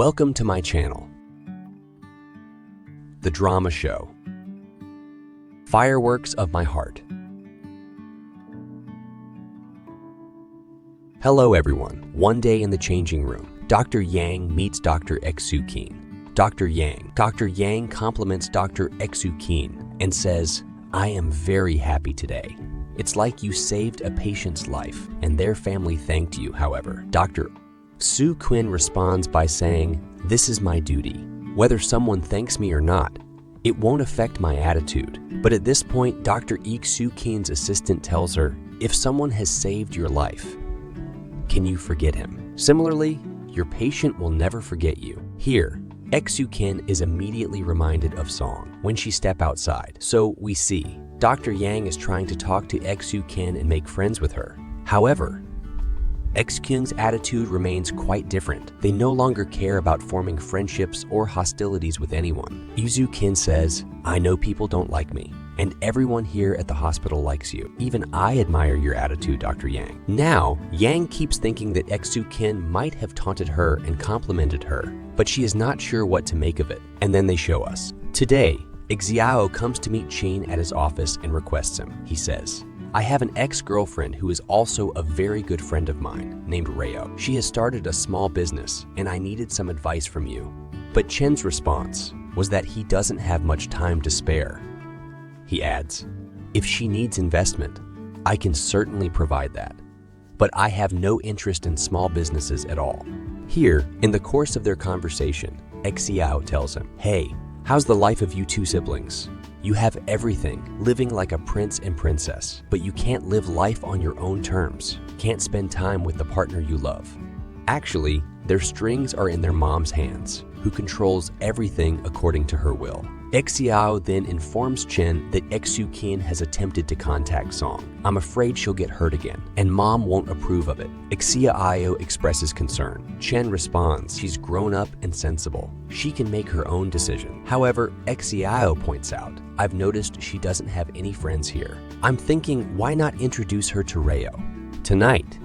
Welcome to my channel, The Drama Show, Fireworks of My Heart. Hello everyone. One day in the changing room, Dr. Yang meets Dr. Exu-kin. Dr. Yang compliments Dr. Exu-kin and says, "I am very happy today. It's like you saved a patient's life and their family thanked you." However, Dr. Exu-kin responds by saying, "This is my duty. Whether someone thanks me or not, it won't affect my attitude." But at this point, Dr. Exu-kin's assistant tells her, "If someone has saved your life, can you forget him? Similarly, your patient will never forget you." Here, Exu-kin is immediately reminded of Song when she steps outside. So we see Dr. Yang is trying to talk to Exu-kin and make friends with her. However, Exu-kin's attitude remains quite different. They no longer care about forming friendships or hostilities with anyone. Exu-kin says, "I know people don't like me, and everyone here at the hospital likes you. Even I admire your attitude, Dr. Yang." Now, Yang keeps thinking that Exu-kin might have taunted her and complimented her, but she is not sure what to make of it. And then they show us. Today, Xiao comes to meet Chin at his office and requests him. He says, "I have an ex-girlfriend who is also a very good friend of mine, named Rayo. She has started a small business, and I needed some advice from you." But Chin's response was that he doesn't have much time to spare. He adds, "If she needs investment, I can certainly provide that. But I have no interest in small businesses at all." Here, in the course of their conversation, Xiao tells him, "Hey, how's the life of you two siblings? You have everything, living like a prince and princess, but you can't live life on your own terms, can't spend time with the partner you love. Actually, their strings are in their mom's hands, who controls everything according to her will." Xiao then informs Chin that Exu-kin has attempted to contact Song. "I'm afraid she'll get hurt again, and Mom won't approve of it." Xiao expresses concern. Chin responds, "She's grown up and sensible. She can make her own decision." However, Xiao points out, "I've noticed she doesn't have any friends here. I'm thinking, why not introduce her to Rayo? Tonight,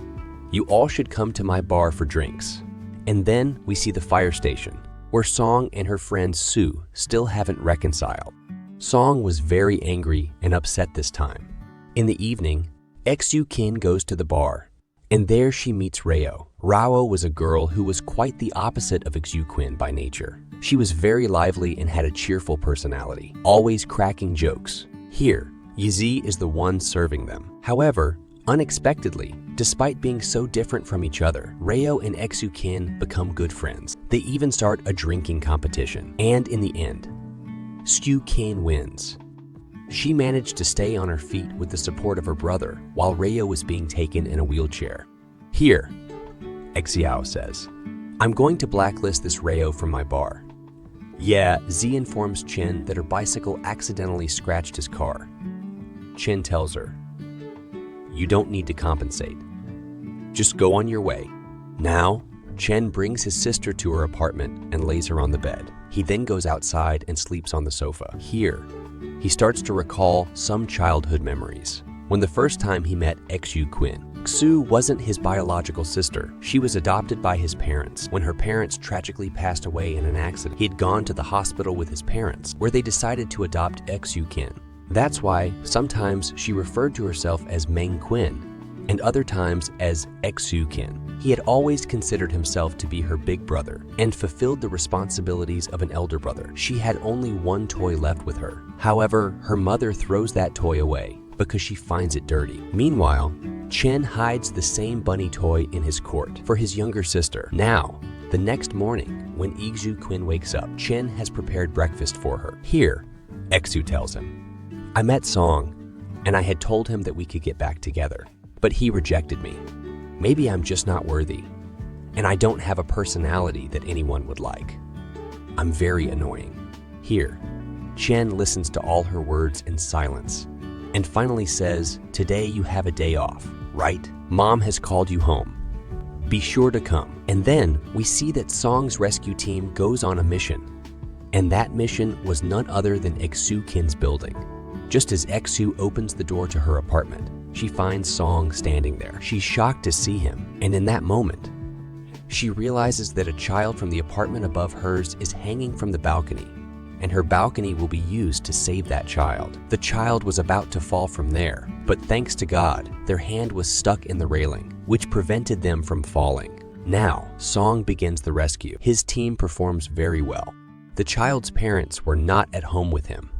you all should come to my bar for drinks." And then we see the fire station, where Song and her friend Su still haven't reconciled. Song was very angry and upset this time. In the evening, Exu-kin goes to the bar, and there she meets Rayo. Rayo was a girl who was quite the opposite of Exu-kin by nature. She was very lively and had a cheerful personality, always cracking jokes. Here, Yizi is the one serving them. However, unexpectedly, despite being so different from each other, Rayo and Exu-kin become good friends. They even start a drinking competition. And in the end, Exu-kin wins. She managed to stay on her feet with the support of her brother while Rayo was being taken in a wheelchair. Here, Xiao says, "I'm going to blacklist this Rayo from my bar." Yeah, Z informs Chin that her bicycle accidentally scratched his car. Chin tells her, "You don't need to compensate. Just go on your way." Now, Chen brings his sister to her apartment and lays her on the bed. He then goes outside and sleeps on the sofa. Here, he starts to recall some childhood memories. When the first time he met Exu-kin, Xu wasn't his biological sister. She was adopted by his parents. When her parents tragically passed away in an accident, he had gone to the hospital with his parents, where they decided to adopt Exu-kin. That's why sometimes she referred to herself as Meng-quin and other times as Exu-kin. He had always considered himself to be her big brother and fulfilled the responsibilities of an elder brother. She had only one toy left with her. However, her mother throws that toy away because she finds it dirty. Meanwhile, Chen hides the same bunny toy in his court for his younger sister. Now, the next morning, when Exu-kin wakes up, Chen has prepared breakfast for her. Here, Exu tells him, "I met Song, and I had told him that we could get back together, but he rejected me. Maybe I'm just not worthy, and I don't have a personality that anyone would like. I'm very annoying." Here, Chen listens to all her words in silence, and finally says, "Today you have a day off, right? Mom has called you home. Be sure to come." And then we see that Song's rescue team goes on a mission, and that mission was none other than Exu-kin's building. Just as Exu opens the door to her apartment, she finds Song standing there. She's shocked to see him, and in that moment, She realizes that a child from the apartment above hers is hanging from the balcony, and her balcony will be used to save that child. The child was about to fall from there, but thanks to God, their hand was stuck in the railing, which prevented them from falling. Now, Song begins the rescue. His team performs very well. The child's parents were not at home with him,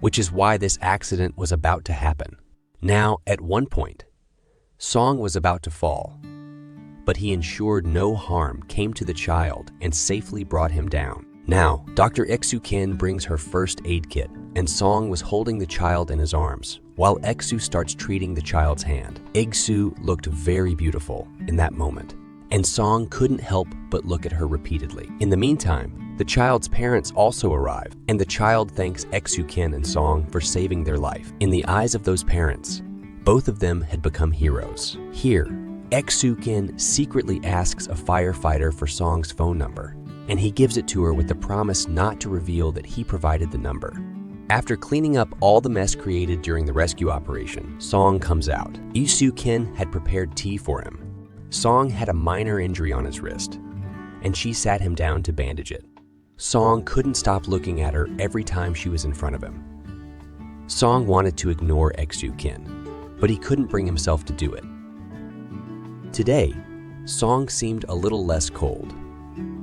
which is why this accident was about to happen. Now, at one point, Song was about to fall, but he ensured no harm came to the child and safely brought him down. Now, Dr. Exu-kin brings her first aid kit, and Song was holding the child in his arms, while Exu starts treating the child's hand. Exu looked very beautiful in that moment, and Song couldn't help but look at her repeatedly. In the meantime, the child's parents also arrive, and the child thanks Exu-kin and Song for saving their life. In the eyes of those parents, both of them had become heroes. Here, Exu-kin secretly asks a firefighter for Song's phone number, and he gives it to her with the promise not to reveal that he provided the number. After cleaning up all the mess created during the rescue operation, Song comes out. Exu-kin had prepared tea for him. Song had a minor injury on his wrist, and she sat him down to bandage it. Song couldn't stop looking at her every time she was in front of him. Song wanted to ignore Exu-kin, but he couldn't bring himself to do it. Today, Song seemed a little less cold.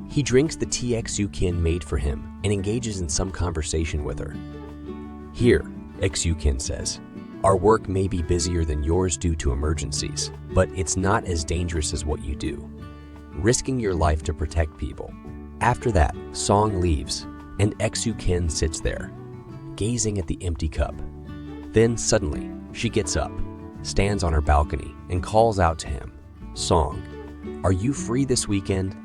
He drinks the tea Exu-kin made for him and engages in some conversation with her. Here, Exu-kin says, "Our work may be busier than yours due to emergencies, but it's not as dangerous as what you do, risking your life to protect people." After that, Song leaves, and Exu-kin sits there, gazing at the empty cup. Then suddenly, she gets up, stands on her balcony, and calls out to him, "Song, are you free this weekend?"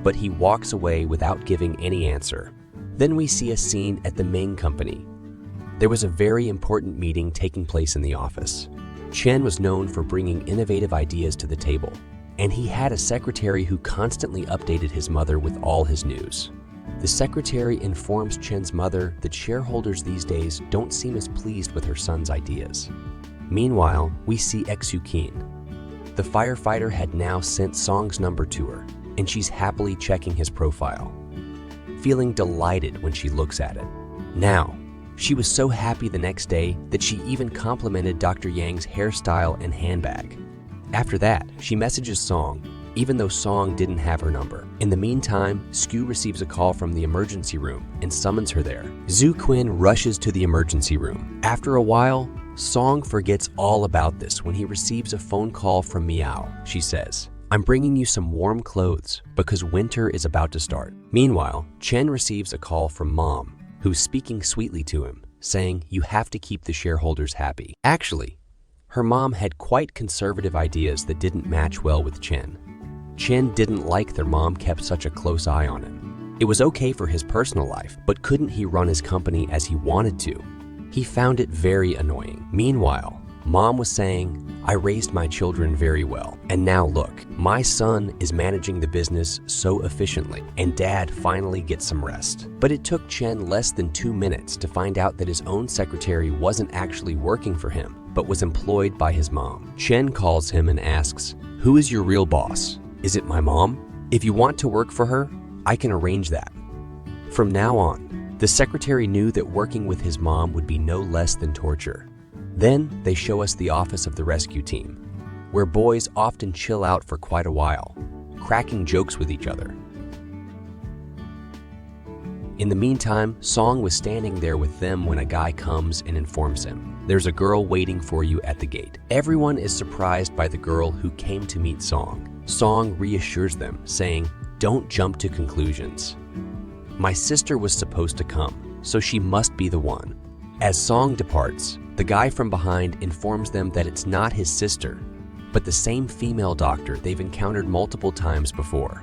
But he walks away without giving any answer. Then we see a scene at the Ming company. There was a very important meeting taking place in the office. Chen was known for bringing innovative ideas to the table, and he had a secretary who constantly updated his mother with all his news. The secretary informs Chen's mother that shareholders these days don't seem as pleased with her son's ideas. Meanwhile, we see Exu-kin. The firefighter had now sent Song's number to her, and she's happily checking his profile, feeling delighted when she looks at it. Now, she was so happy the next day that she even complimented Dr. Yang's hairstyle and handbag. After that, she messages Song, even though Song didn't have her number. In the meantime, Sku receives a call from the emergency room and summons her there. Zhu Quinn rushes to the emergency room. After a while, Song forgets all about this when he receives a phone call from Miao. She says, "I'm bringing you some warm clothes because winter is about to start." Meanwhile, Chen receives a call from Mom, who's speaking sweetly to him, saying, "You have to keep the shareholders happy." Actually, her mom had quite conservative ideas that didn't match well with Chen. Chen didn't like their mom kept such a close eye on him. It was okay for his personal life, but couldn't he run his company as he wanted to? He found it very annoying. Meanwhile, Mom was saying, "I raised my children very well, and now look, my son is managing the business so efficiently, and Dad finally gets some rest." But it took Chen less than 2 minutes to find out that his own secretary wasn't actually working for him, but was employed by his mom. Chen calls him and asks, "Who is your real boss? Is it my mom? If you want to work for her, I can arrange that." From now on, the secretary knew that working with his mom would be no less than torture. Then they show us the office of the rescue team, where boys often chill out for quite a while, cracking jokes with each other. In the meantime, Song was standing there with them when a guy comes and informs him, "There's a girl waiting for you at the gate." Everyone is surprised by the girl who came to meet Song. Song reassures them, saying, "Don't jump to conclusions. My sister was supposed to come, so she must be the one." As Song departs, the guy from behind informs them that it's not his sister, but the same female doctor they've encountered multiple times before.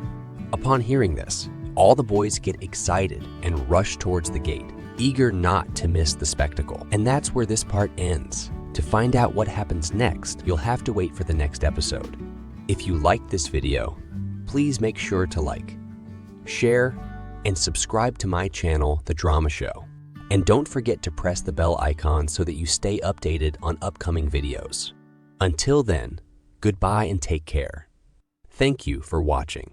Upon hearing this, all the boys get excited and rush towards the gate, eager not to miss the spectacle. And that's where this part ends. To find out what happens next, you'll have to wait for the next episode. If you liked this video, please make sure to like, share, and subscribe to my channel, The Drama Show. And don't forget to press the bell icon so that you stay updated on upcoming videos. Until then, goodbye and take care. Thank you for watching.